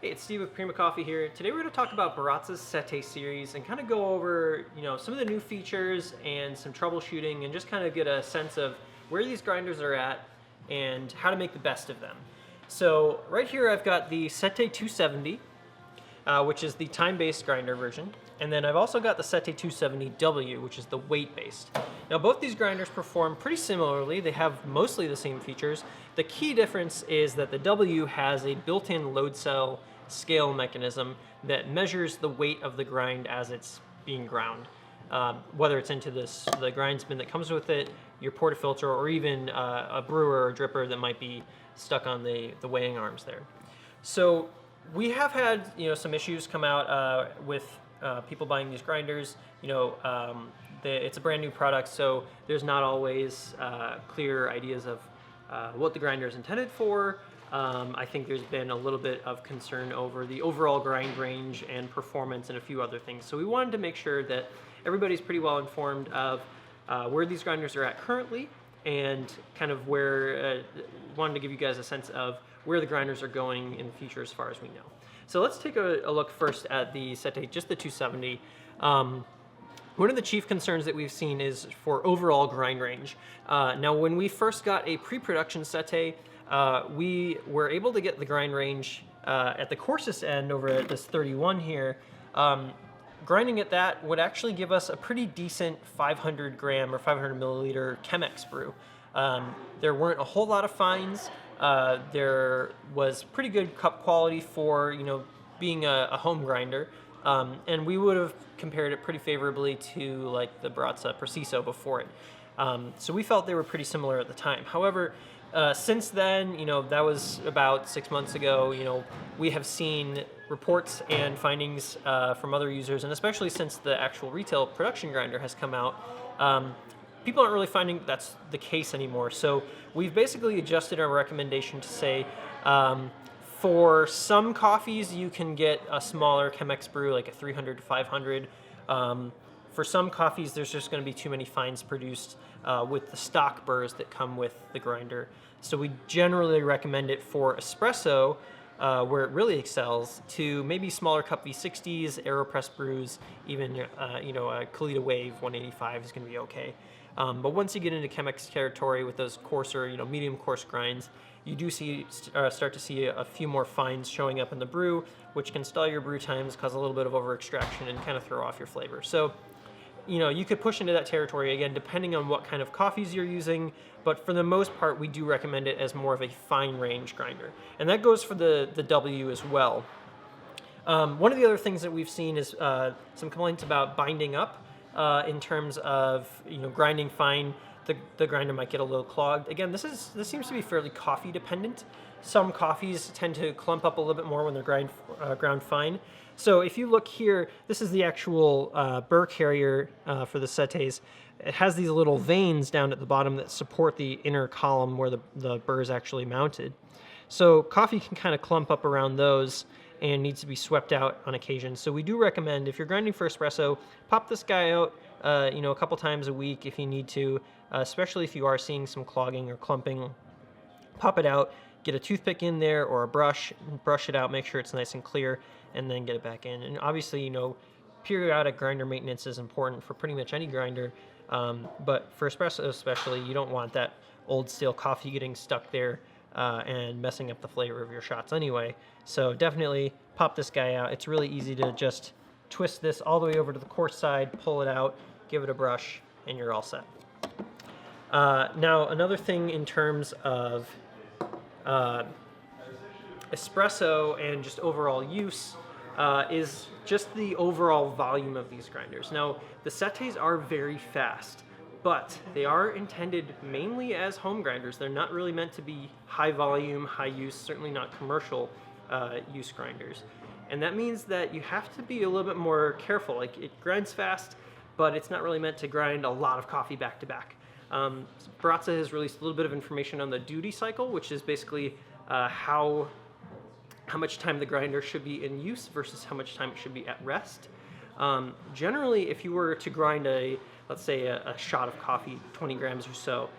Hey, it's Steve with Prima Coffee here. Today we're going to talk about Baratza Sette series and kind of go over, some of the new features and some troubleshooting and just kind of get a sense of where these grinders are at and how to make the best of them. So right here I've got the Sette 270, which is the time-based grinder version. And then I've also got the Sette 270W, which is the weight-based. Now both these grinders perform pretty similarly. They have mostly the same features. The key difference is that the W has a built-in load cell scale mechanism that measures the weight of the grind as it's being ground. Whether it's into the grind spin that comes with it, your portafilter, or even a brewer or dripper that might be stuck on the weighing arms there. So we have had some issues come out with people buying these grinders. It's a brand new product, so there's not always clear ideas of what the grinder is intended for. I think there's been a little bit of concern over the overall grind range and performance and a few other things. So we wanted to make sure that everybody's pretty well informed of where these grinders are at currently, and kind of where, wanted to give you guys a sense of where the grinders are going in the future as far as we know. So let's take a look first at the Sette, just the 270. One of the chief concerns that we've seen is for overall grind range. Now, when we first got a pre-production Sette, we were able to get the grind range at the coarsest end over at this 31 here. Grinding at that would actually give us a pretty decent 500 gram or 500 milliliter Chemex brew. There weren't a whole lot of fines. There was pretty good cup quality for being a home grinder, and we would have compared it pretty favorably to like the Baratza Preciso before it. So we felt they were pretty similar at the time. However, since then, that was about 6 months ago, we have seen reports and findings from other users, and especially since the actual retail production grinder has come out, people aren't really finding that's the case anymore. So we've basically adjusted our recommendation to say, for some coffees, you can get a smaller Chemex brew, like a 300 to 500. For some coffees, there's just going to be too many fines produced with the stock burrs that come with the grinder. So we generally recommend it for espresso, where it really excels, to maybe smaller cup V60s, AeroPress brews, even a Kalita Wave 185 is going to be okay. But once you get into Chemex territory with those coarser, medium coarse grinds, you do start to see a few more fines showing up in the brew, which can stall your brew times, cause a little bit of over extraction, and kind of throw off your flavor. So, you could push into that territory again, depending on what kind of coffees you're using. But for the most part, we do recommend it as more of a fine range grinder, and that goes for the W as well. One of the other things that we've seen is some complaints about binding up. In terms of grinding fine, the grinder might get a little clogged. Again, this seems to be fairly coffee dependent. Some coffees tend to clump up a little bit more when they're ground fine. So if you look here, this is the actual Burr Carrier for the Settes. It has these little veins down at the bottom that support the inner column where the burr is actually mounted. So coffee can kind of clump up around those and needs to be swept out on occasion. So we do recommend, if you're grinding for espresso, pop this guy out a couple times a week if you need to, especially if you are seeing some clogging or clumping. Pop it out, get a toothpick in there or a brush, brush it out, make sure it's nice and clear, and then get it back in. And obviously, periodic grinder maintenance is important for pretty much any grinder, but for espresso especially, you don't want that old stale coffee getting stuck there and messing up the flavor of your shots anyway. So definitely pop this guy out. It's really easy to just twist this all the way over to the coarse side, pull it out, give it a brush, and you're all set. Now, another thing in terms of espresso and just overall use is just the overall volume of these grinders. Now, the Settes are very fast, but they are intended mainly as home grinders. They're not really meant to be high volume, high use, certainly not commercial use grinders. And that means that you have to be a little bit more careful. Like, it grinds fast, but it's not really meant to grind a lot of coffee back to back. Baratza has released a little bit of information on the duty cycle, which is basically how much time the grinder should be in use versus how much time it should be at rest. Generally, if you were to grind let's say a shot of coffee, 20 grams or so,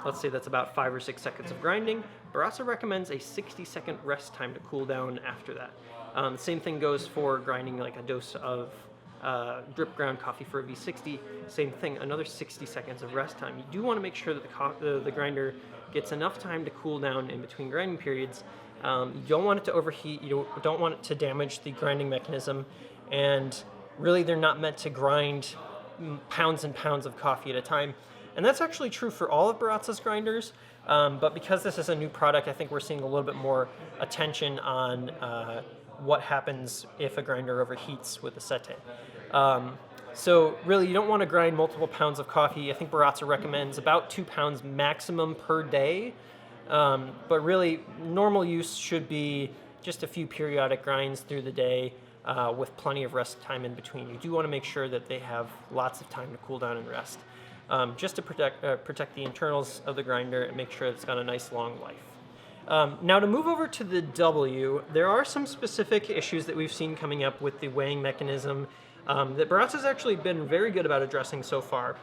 let's say that's about 5 or 6 seconds of grinding. Baratza recommends a 60-second rest time to cool down after that. The same thing goes for grinding like a dose of drip ground coffee for a V60. Same thing, another 60 seconds of rest time. You do want to make sure that the grinder gets enough time to cool down in between grinding periods. You don't want it to overheat. You don't want it to damage the grinding mechanism. And really, they're not meant to grind pounds and pounds of coffee at a time. And that's actually true for all of Baratza's grinders. But because this is a new product, I think we're seeing a little bit more attention on what happens if a grinder overheats with a Sette. So really, you don't want to grind multiple pounds of coffee. I think Baratza recommends about 2 pounds maximum per day. But really, normal use should be just a few periodic grinds through the day with plenty of rest time in between. You do want to make sure that they have lots of time to cool down and rest, just to protect the internals of the grinder and make sure it's got a nice long life. Now to move over to the W, there are some specific issues that we've seen coming up with the weighing mechanism that Baratza's actually been very good about addressing so far.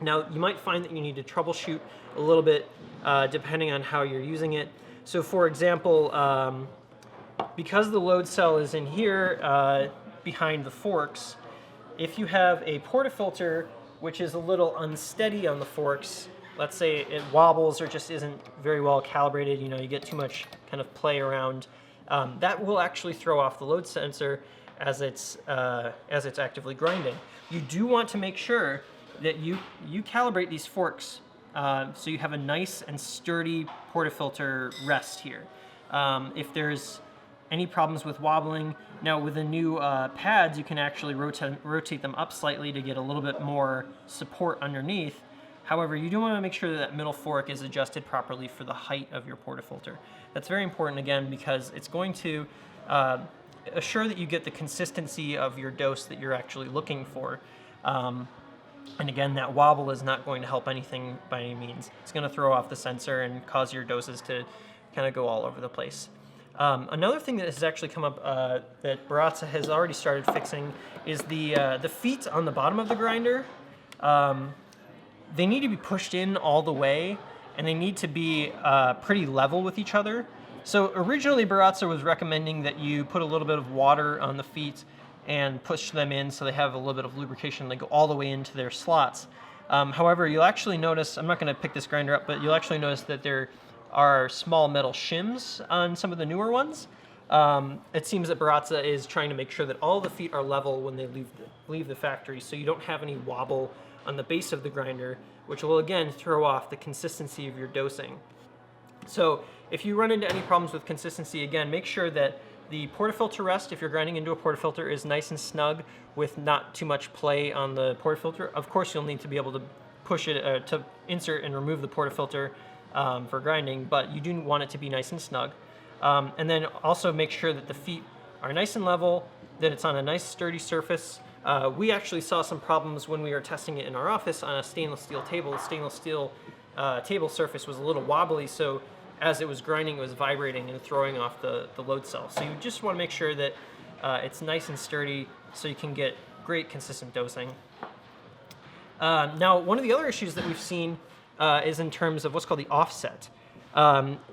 Now, you might find that you need to troubleshoot a little bit depending on how you're using it. So for example, because the load cell is in here behind the forks, if you have a portafilter which is a little unsteady on the forks, let's say it wobbles or just isn't very well calibrated, you get too much kind of play around, that will actually throw off the load sensor as it's actively grinding. You do want to make sure that you calibrate these forks so you have a nice and sturdy portafilter rest here. If there's any problems with wobbling, now with the new pads, you can actually rotate them up slightly to get a little bit more support underneath. However, you do want to make sure that that middle fork is adjusted properly for the height of your portafilter. That's very important, again, because it's going to assure that you get the consistency of your dose that you're actually looking for. And again, that wobble is not going to help anything by any means. It's going to throw off the sensor and cause your doses to kind of go all over the place. Another thing that has actually come up that Baratza has already started fixing is the feet on the bottom of the grinder. They need to be pushed in all the way, and they need to be pretty level with each other. So originally Baratza was recommending that you put a little bit of water on the feet and push them in so they have a little bit of lubrication. They go all the way into their slots. However, you'll actually notice, I'm not going to pick this grinder up, but you'll actually notice that there are small metal shims on some of the newer ones. It seems that Baratza is trying to make sure that all the feet are level when they leave the factory, so you don't have any wobble on the base of the grinder, which will again throw off the consistency of your dosing. So if you run into any problems with consistency, again, make sure that the portafilter rest, if you're grinding into a portafilter, is nice and snug with not too much play on the portafilter. Of course, you'll need to be able to push it, to insert and remove the portafilter for grinding, but you do want it to be nice and snug. And then also make sure that the feet are nice and level, that it's on a nice sturdy surface. We actually saw some problems when we were testing it in our office on a stainless steel table. The stainless steel table surface was a little wobbly, so as it was grinding, it was vibrating and throwing off the load cell. So you just want to make sure that it's nice and sturdy so you can get great consistent dosing. Now, one of the other issues that we've seen is in terms of what's called the offset.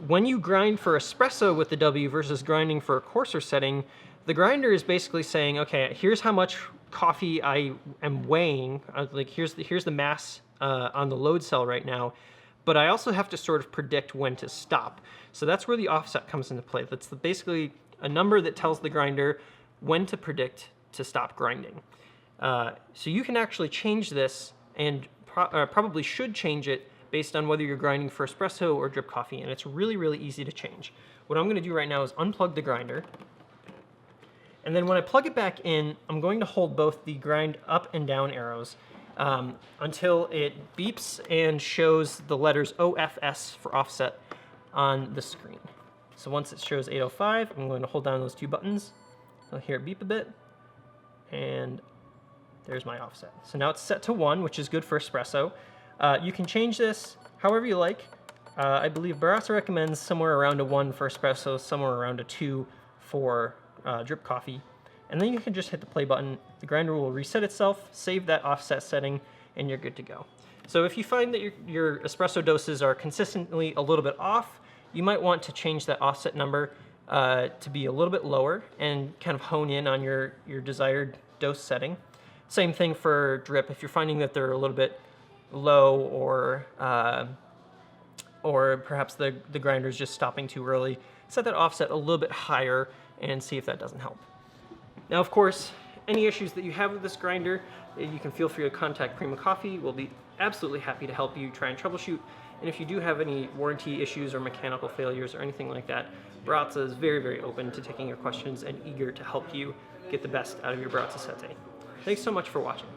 When you grind for espresso with the W versus grinding for a coarser setting, the grinder is basically saying, okay, here's how much coffee I am weighing. Like here's the mass on the load cell right now. But I also have to sort of predict when to stop. So that's where the offset comes into play. That's basically a number that tells the grinder when to predict to stop grinding. So you can actually change this and probably should change it based on whether you're grinding for espresso or drip coffee, and it's really, really easy to change. What I'm going to do right now is unplug the grinder, and then when I plug it back in, I'm going to hold both the grind up and down arrows until it beeps and shows the letters OFS for offset on the screen. So once it shows 805, I'm going to hold down those two buttons. I'll hear it beep a bit, and there's my offset. So now it's set to 1, which is good for espresso. You can change this however you like. I believe Baratza recommends somewhere around a 1 for espresso, somewhere around a 2 for drip coffee. And then you can just hit the play button. The grinder will reset itself, save that offset setting, and you're good to go. So if you find that your espresso doses are consistently a little bit off, you might want to change that offset number to be a little bit lower and kind of hone in on your desired dose setting. Same thing for drip. If you're finding that they're a little bit low, or perhaps the grinder is just stopping too early, set that offset a little bit higher and see if that doesn't help. Now, of course, any issues that you have with this grinder, you can feel free to contact Prima Coffee. We'll be absolutely happy to help you try and troubleshoot. And if you do have any warranty issues or mechanical failures or anything like that, Baratza is very, very open to taking your questions and eager to help you get the best out of your Baratza Sette. Thanks so much for watching.